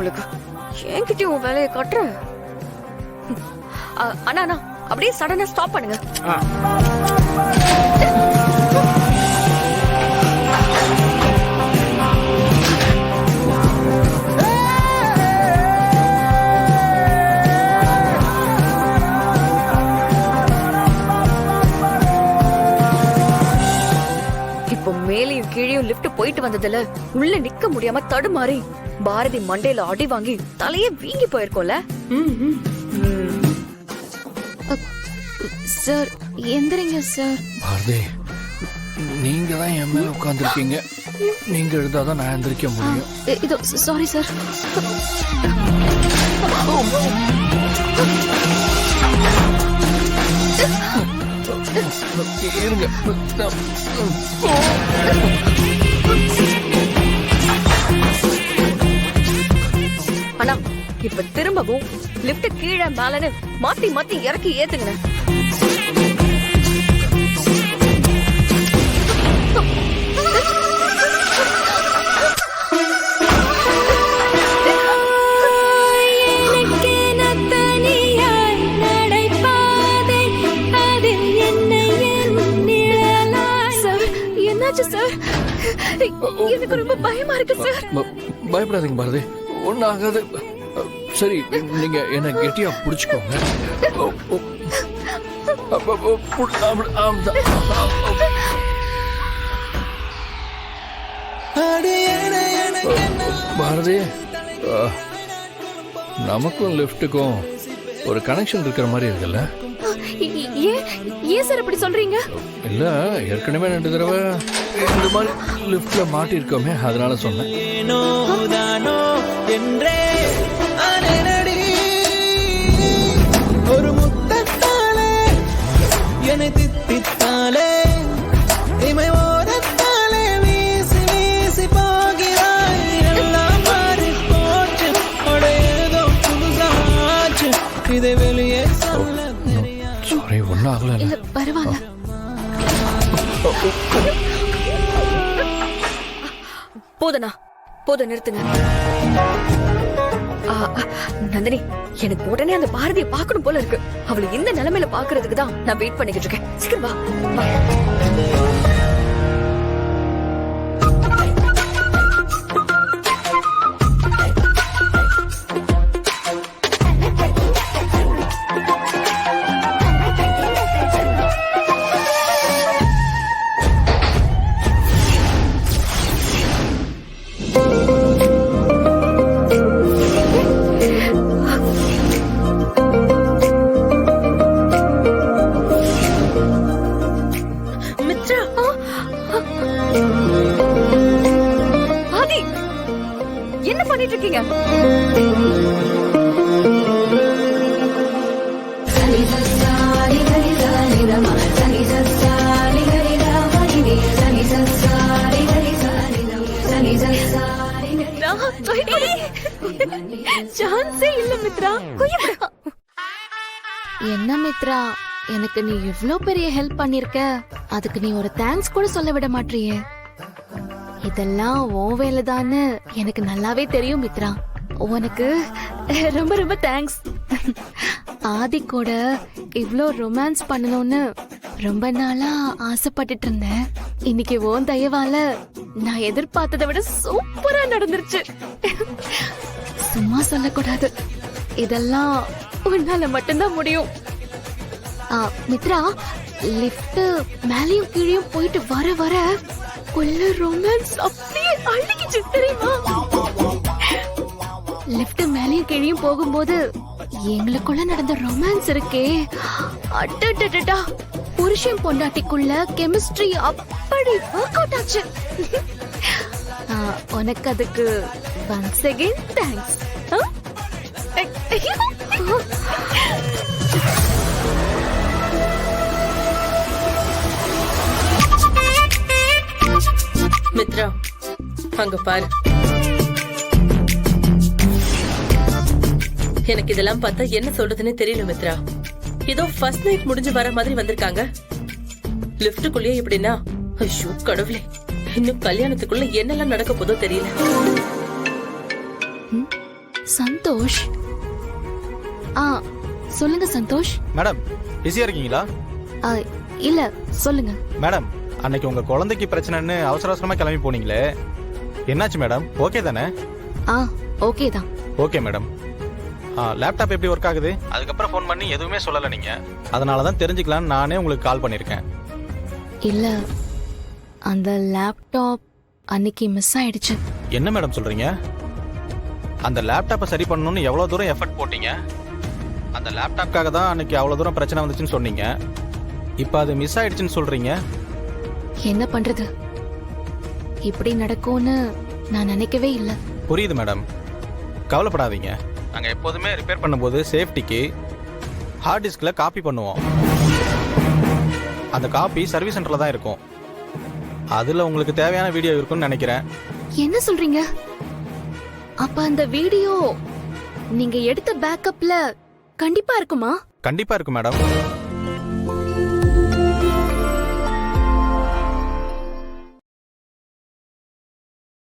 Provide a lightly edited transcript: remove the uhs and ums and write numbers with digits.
உங்களுக்கு என்கிட்ட உன் வேலையை காட்டுற. அண்ணா அண்ணா அப்படியே சடனா ஸ்டாப் பண்ணுங்க. இப்போ மேலையும் கீழையும் லிப்ட் போயிட்டு வந்ததுல உள்ள நிக்க முடியாம தடுமாறி பாரதி மண்டையில அடி வாங்கி தலையே வீங்கி போயிருக்கோம்ல. சார் எந்திரிங்க சார். பாரதி, நீங்க தான் என் மேல உட்கார்ந்துருக்கீங்க. நீங்க எழுதாதான் நான் எந்திரிக்க முடியும். இதோ சாரி சார். இருங்க. அண்ணா இப்ப திரும்பவும் லிப்ட் கீழே மேலன்னு மாத்தி மாத்தி இறக்கி ஏத்துங்க. எனக்கு ரொம்ப பயமா இருக்கு சார். பயப்படாதீங்க பாரதி, ஒன்னும் ஆகாது. சரி, நீங்க என்ன கெட்டியா புடிச்சுக்கோங்க. பாரதி, நமக்கும் லிப்டுக்கும் ஒரு கனெக்ஷன் இருக்கிற மாதிரி இருக்குல்ல? ஏன் சார் அப்படி சொல்றீங்க? இல்ல, ஏற்கனவே 2 தடவை இந்த மாதிரி லிப்ட்ல மாட்டி இருக்கோமே, அதனால சொன்னேன். ஒரு முத்தத்தாலே என்னை தித்தித்தாலே இமை ஓரத்தாலே வீசி வீசி போகிறாய். எல்லாம் மாறி போச்சு, ஏதோ புதுசாச்சு, இதை வெளியே சொல்ல சாரி, ஒன்னும் ஆகல. இல்ல பரவாயில்ல. போதனா போத நிறுத்துங்க. நந்தினி, எனக்கு உடனே அந்த பாரதியை பார்க்கணும் போல இருக்கு. அவளை இந்த நிலைமையில பாக்குறதுக்கு தான் நான் வெயிட் பண்ணிக்கிட்டு இருக்கேன். சீக்கிரம் வா. என்ன பண்ணிட்டு இருக்கீங்க? சான்ஸே இல்ல மித்ரா. என்ன மித்ரா, எனக்கு நீ இவ்ளோ பெரிய ஹெல்ப் பண்ணிருக்க, அதுக்கு நீ ஒரு தேங்க்ஸ் கூட சொல்ல விட மாட்டியே. இதெல்லாம் உன் வேலைதான்னு எனக்கு நல்லாவே தெரியும் மித்ரா. உனக்கு ரொம்ப ரொம்ப தேங்க்ஸ். ஆதி கூட இவ்ளோ ரொமான்ஸ் பண்ணணும்னு ரொம்ப நாளா ஆசைப்பட்டுட்டு இருந்தேன். இன்னைக்கு உன் தயவால நான் எதிர்பார்த்ததை விட சூப்பரா நடந்துருச்சு. சும்மா சொல்லக்கூடாது, இதெல்லாம் உன்னால மட்டும்தான் முடியும். மித்ரா, லிஃப்ட் மேலையும் கீழையும் போயிட்டு வர வர உள்ள ரொமான்ஸ் அப்படியே அழுகிச்சு தெரியுமா? லிஃப்ட் மேலையும் கீழையும் போகும்போது எங்களுக்குள்ள நடந்த ரொமான்ஸ் இருக்கே, அட்டடடடா, புருஷன் பொண்டாட்டிக்குள்ள கெமிஸ்ட்ரி அப்படி ஒர்க் அவுட் ஆச்சு. உனக்கு அதுக்கு once again thanks. மித்ரா, அங்க பாரு. எனக்கு இதெல்லாம் பார்த்தா என்ன சொல்றதுன்னு தெரியல மித்ரா. ஏதோ ஃபர்ஸ்ட் நைட் முடிஞ்சு வர மாதிரி வந்திருக்காங்க. லிஃப்ட்டுக்குள்ளேயே எப்படின்னா, ஐயோ கடவுளே, இன்னும் கல்யாணத்துக்குள்ள என்னெல்லாம் நடக்க போதோ தெரியல. சந்தோஷ். ஆ சொல்லுங்க சந்தோஷ். மேடம் பிஸியா இருக்கீங்களா? ஆ, இல்ல சொல்லுங்க. மேடம் அன்னைக்கு உங்க குழந்தைக்கு பிரச்சனைன்னு அவசர அவசரமா கிளம்பி போனீங்களே, என்னாச்சு மேடம்? ஓகே தானே? ஆ ஓகே தான். Okay madam. லேப்டாப் எப்படி ஒர்க் ஆகுது? அதுக்கப்புறம் ஃபோன் பண்ணி எதுவுமே சொல்லலை நீங்க. அதனால தான் தெரிஞ்சுக்கலான்னு நானே உங்களுக்கு கால் பண்ணியிருக்கேன். இல்ல அந்த லேப்டாப் அன்னைக்கு மிஸ் ஆயிடுச்சு. என்ன மேடம் சொல்றீங்க? அந்த லேப்டாப்பை சரி பண்ணணும்னு எவ்வளோ தூரம் எஃபர்ட் போட்டீங்க? அந்த லேப்டாப்காக தான் அன்னைக்கு அவ்வளோ தூரம் பிரச்சனை வந்துச்சுன்னு சொன்னீங்க. இப்போ அது மிஸ் ஆயிடுச்சுன்னு சொல்றீங்க. என்ன பண்றது, இப்படி நடக்கும்னு நான் நினைக்கவே இல்ல. புரியுது மேடம், கவலைப்படாதீங்க. நாங்கள் எப்போதுமே ரிப்பேர் பண்ணும்போது சேஃப்டிக்கு ஹார்ட் டிஸ்கில் காப்பி பண்ணுவோம். அந்த காப்பி சர்வீஸ் சென்டரில் தான் இருக்கும். அதில் உங்களுக்கு தேவையான வீடியோ இருக்குன்னு நினைக்கிறேன். என்ன சொல்றீங்க? அப்ப அந்த வீடியோ நீங்க எடுத்த பேக்கப்ல கண்டிப்பா இருக்குமா? கண்டிப்பாக இருக்கும் மேடம்.